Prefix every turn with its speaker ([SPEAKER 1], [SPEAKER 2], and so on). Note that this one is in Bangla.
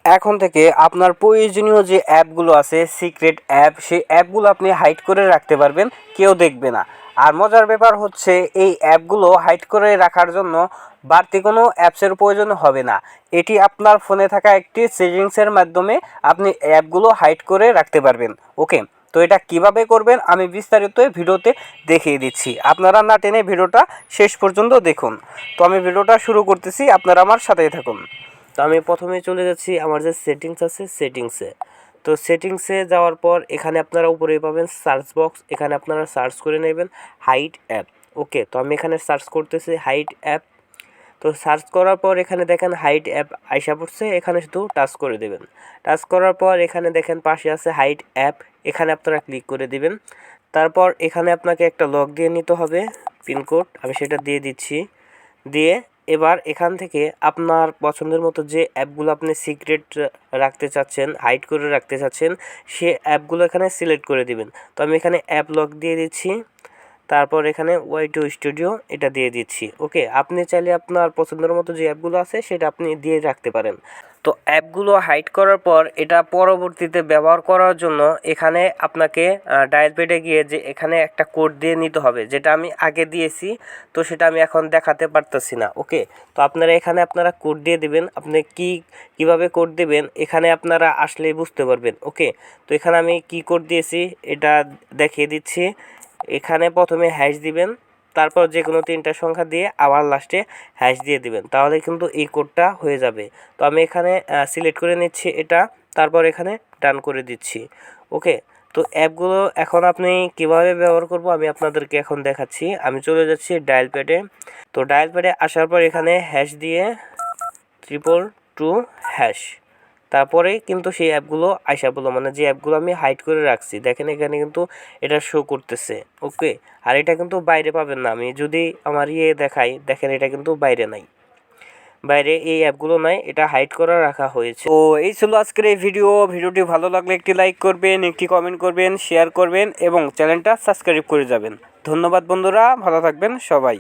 [SPEAKER 1] এখন থেকে আপনার প্রয়োজনীয় যে অ্যাপগুলো আছে সিক্রেট অ্যাপ, সেই অ্যাপগুলো আপনি হাইড করে রাখতে পারবেন, কেউ দেখবে না। আর মজার ব্যাপার হচ্ছে এই অ্যাপগুলো হাইড করে রাখার জন্য বাড়তি কোনো অ্যাপসের প্রয়োজন হবে না। এটি আপনার ফোনে থাকা একটি সেটিংসের মাধ্যমে আপনি অ্যাপগুলো হাইড করে রাখতে পারবেন। ওকে, তো এটা কিভাবে করবেন আমি বিস্তারিত ভিডিওতে দেখিয়ে দিচ্ছি, আপনারা না টেনে ভিডিওটা শেষ পর্যন্ত দেখুন। তো আমি ভিডিওটা শুরু করতেছি, আপনারা আমার সাথেই থাকুন। তো আমি প্রথমে চলে যাচ্ছি আমার যে সেটিংস আছে সেটিংসে। তো সেটিংসে যাওয়ার পর এখানে আপনারা উপরে পাবেন সার্চ বক্স, এখানে আপনারা সার্চ করে নেবেন হাইড অ্যাপ। ওকে, তো আমি এখানে সার্চ করতেছি হাইড অ্যাপ। তো সার্চ করার পর এখানে দেখেন হাইড অ্যাপ আইসা পড়ছে, এখানে শুধু টাচ করে দেবেন। টাচ করার পর এখানে দেখেন পাশে আছে হাইড অ্যাপ, এখানে আপনারা ক্লিক করে দিবেন। তারপর এখানে আপনাকে একটা লক দিয়ে নিতে হবে, পিনকোড, আমি সেটা দিয়ে দিচ্ছি। দিয়ে এবার এখান থেকে আপনার পছন্দের মতো যে অ্যাপগুলো আপনি সিক্রেট রাখতে চাচ্ছেন, হাইড করে রাখতে চাচ্ছেন, সে অ্যাপগুলো এখানে সিলেক্ট করে দিবেন। তো আমি এখানে অ্যাপ লক দিয়ে দিচ্ছি, তারপর এখানে ওয়াই2 স্টুডিও এটা দিয়ে দিচ্ছি। ওকে, আপনি চাইলে আপনার পছন্দের মতো যে অ্যাপগুলো আছে সেটা আপনি দিয়ে রাখতে পারেন। তো অ্যাপগুলো হাইড করার পর এটা পরবর্তীতে ব্যবহার করার জন্য এখানে আপনাকে ডায়াল প্যাডে গিয়ে যে এখানে একটা কোড দিয়ে নিতে হবে, যেটা আমি আগে দিয়েছি, তো সেটা আমি এখন দেখাতে পারতেছি না। ওকে, তো আপনারা এখানে আপনারা কোড দিয়ে দিবেন। আপনি কিভাবে কোড দিবেন এখানে আপনারা আসলেই বুঝতে পারবেন। ওকে, তো এখানে আমি কি কোড দিয়েছি এটা দেখিয়ে দিচ্ছি। এখানে প্রথমে হ্যাশ দিবেন, তারপর যে কোনো তিনটা সংখ্যা দিয়ে আবার লাস্টে হ্যাশ দিয়ে দিবেন, তাহলে কিন্তু এই কোডটা হয়ে যাবে। তো আমি এখানে সিলেক্ট করে নিচ্ছি এটা, তারপর এখানে ডান করে দিচ্ছি। ওকে, তো অ্যাপগুলো এখন আপনি কিভাবে ব্যবহার করব আমি আপনাদেরকে এখন দেখাচ্ছি। আমি চলে যাচ্ছি ডায়াল প্যাডে। তো ডায়াল প্যাডে আসার পর এখানে হ্যাশ দিয়ে 222 হ্যাশ, তারপরে কিন্তু সেই অ্যাপগুলো আইসা বলো, মানে যে অ্যাপগুলো আমি হাইড করে রাখছি দেখেন এখানে কিন্তু এটা শো করতেছে। ওকে, আর এটা কিন্তু বাইরে পাবেন না। আমি যদি আমার দেখাই, দেখেন এটা কিন্তু বাইরে নাই, বাইরে এই অ্যাপগুলো নাই, এটা হাইড করা রাখা হয়েছে। তো এই ছিল আজকের এই ভিডিওটি ভালো লাগলে একটি লাইক করবেন, একটি কমেন্ট করবেন, শেয়ার করবেন এবং চ্যানেলটা সাবস্ক্রাইব করে যাবেন। ধন্যবাদ বন্ধুরা, ভালো থাকবেন সবাই।